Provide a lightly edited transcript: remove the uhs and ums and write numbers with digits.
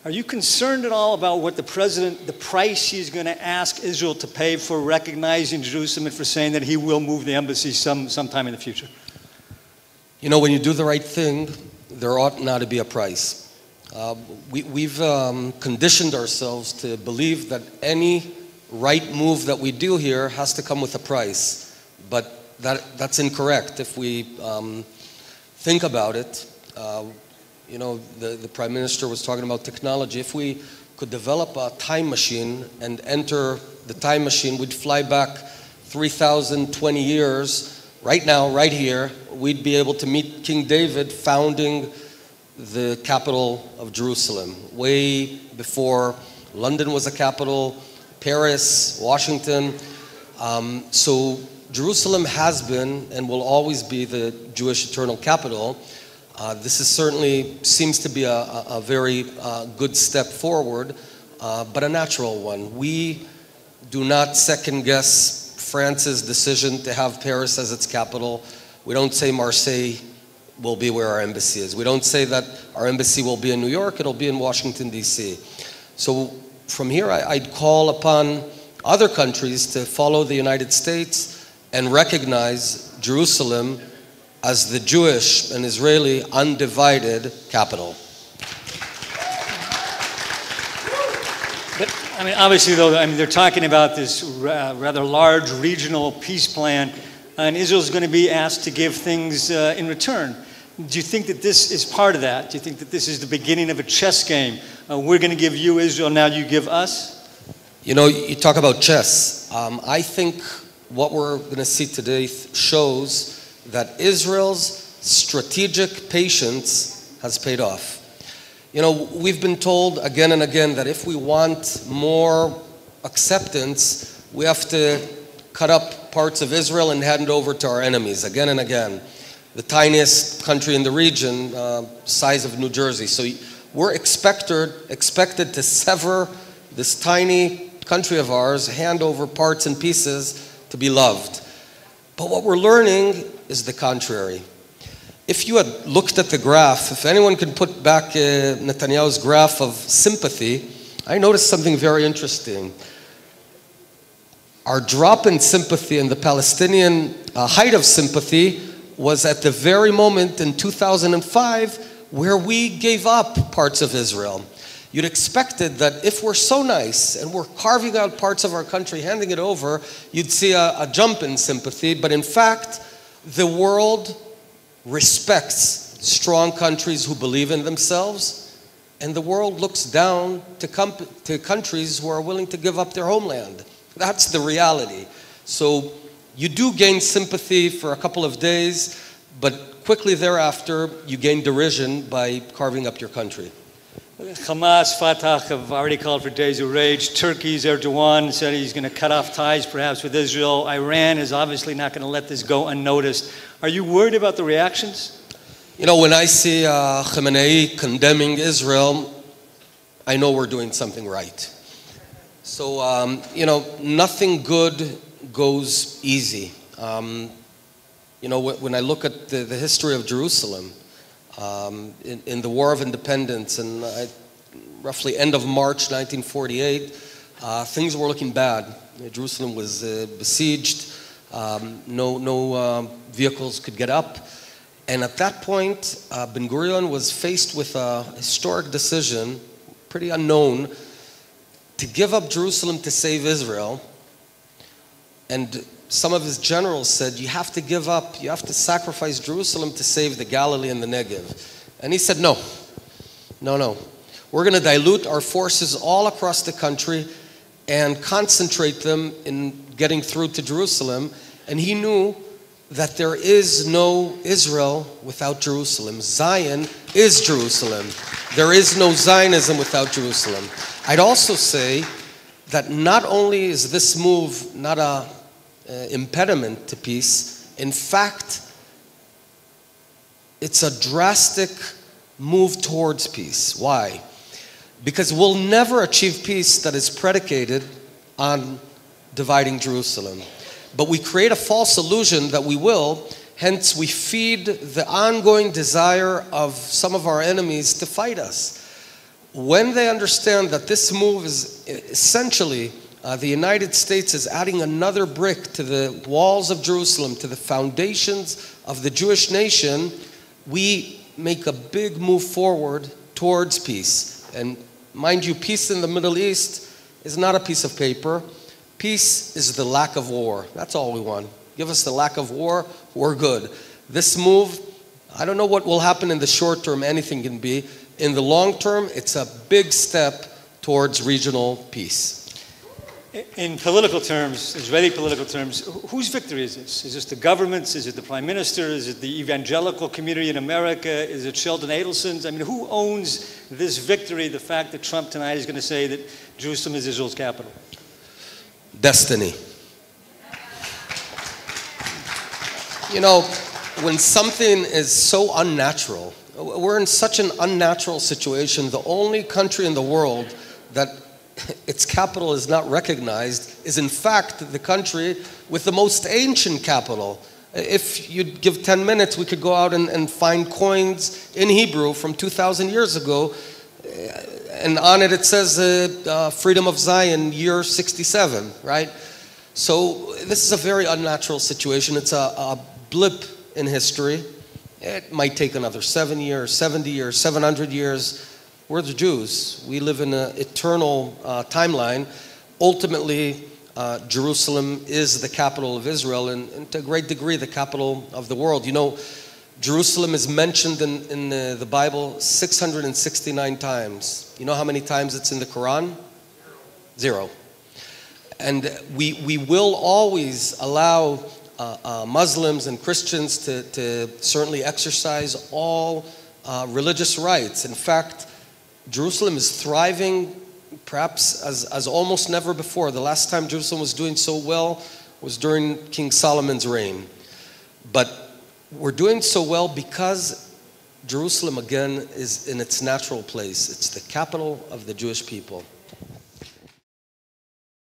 Are you concerned at all about what the president, the price he's going to ask Israel to pay for recognizing Jerusalem and for saying that he will move the embassy sometime in the future? You know, when you do the right thing, there ought not to be a price. We've conditioned ourselves to believe that any right move that we do here has to come with a price. But that's incorrect. If we think about it, you know, the Prime Minister was talking about technology. If we could develop a time machine and enter the time machine, we'd fly back 3,020 years. Right now, right here, we'd be able to meet King David founding the capital of Jerusalem, way before London was a capital, Paris, Washington. So Jerusalem has been and will always be the Jewish eternal capital. This is certainly seems to be a very good step forward, but a natural one. We do not second guess France's decision to have Paris as its capital. We don't say Marseille will be where our embassy is. We don't say that our embassy will be in New York, it'll be in Washington, D.C. So from here, I'd call upon other countries to follow the United States and recognize Jerusalem as the Jewish and Israeli undivided capital. But, I mean, obviously, though, I mean, they're talking about this rather large regional peace plan, and Israel's going to be asked to give things in return. Do you think that this is part of that? Do you think that this is the beginning of a chess game? We're going to give you Israel, now you give us? You know, you talk about chess. I think what we're going to see today shows that Israel's strategic patience has paid off. You know, we've been told again and again that if we want more acceptance, we have to cut up parts of Israel and hand it over to our enemies again and again. The tiniest country in the region, size of New Jersey. So we're expected to sever this tiny country of ours, hand over parts and pieces to be loved. But what we're learning is the contrary. If you had looked at the graph, if anyone can put back Netanyahu's graph of sympathy, I noticed something very interesting. Our drop in sympathy and the Palestinian height of sympathy was at the very moment in 2005 where we gave up parts of Israel. You'd expected that if we're so nice and we're carving out parts of our country, handing it over, you'd see a jump in sympathy. But in fact, the world respects strong countries who believe in themselves, and the world looks down to countries who are willing to give up their homeland. That's the reality. So you do gain sympathy for a couple of days, but quickly thereafter, you gain derision by carving up your country. Hamas, Fatah have already called for days of rage. Turkey's Erdogan said he's going to cut off ties perhaps with Israel. Iran is obviously not going to let this go unnoticed. Are you worried about the reactions? You know, when I see Khamenei condemning Israel, I know we're doing something right. So, you know, nothing good goes easy. You know, when I look at the history of Jerusalem, in the War of Independence and roughly end of March 1948, things were looking bad. Jerusalem was besieged. No vehicles could get up. And at that point, Ben-Gurion was faced with a historic decision, pretty unknown, to give up Jerusalem to save Israel. And some of his generals said, you have to give up, you have to sacrifice Jerusalem to save the Galilee and the Negev. And he said, no. We're going to dilute our forces all across the country and concentrate them in getting through to Jerusalem. And he knew that there is no Israel without Jerusalem. Zion is Jerusalem. There is no Zionism without Jerusalem. I'd also say that not only is this move not a impediment to peace. In fact, it's a drastic move towards peace. Why? Because we'll never achieve peace that is predicated on dividing Jerusalem. But we create a false illusion that we will, hence we feed the ongoing desire of some of our enemies to fight us. when they understand that this move is essentially the United States is adding another brick to the walls of Jerusalem, to the foundations of the Jewish nation, we make a big move forward towards peace. And mind you, peace in the Middle East is not a piece of paper. Peace is the lack of war. That's all we want. Give us the lack of war, we're good. This move, I don't know what will happen in the short term, anything can be. In the long term, it's a big step towards regional peace. In political terms, Israeli political terms, whose victory is this? Is this the government's? Is it the prime minister? Is it the evangelical community in America? Is it Sheldon Adelson's? I mean, who owns this victory, the fact that Trump tonight is going to say that Jerusalem is Israel's capital? Destiny. You know, when something is so unnatural, we're in such an unnatural situation. The only country in the world that its capital is not recognized is in fact the country with the most ancient capital. If you'd give 10 minutes, we could go out and find coins in Hebrew from 2,000 years ago, and on it says Freedom of Zion, year 67, right? So this is a very unnatural situation. It's a blip in history. It might take another 7 years, 70 years, 700 years. We're the Jews. We live in an eternal timeline. Ultimately, Jerusalem is the capital of Israel and to a great degree the capital of the world. You know, Jerusalem is mentioned in the Bible 669 times. You know how many times it's in the Quran? 0. And we will always allow Muslims and Christians to certainly exercise all religious rights. In fact, Jerusalem is thriving perhaps as almost never before. The last time Jerusalem was doing so well was during King Solomon's reign. But we're doing so well because Jerusalem again is in its natural place. It's the capital of the Jewish people.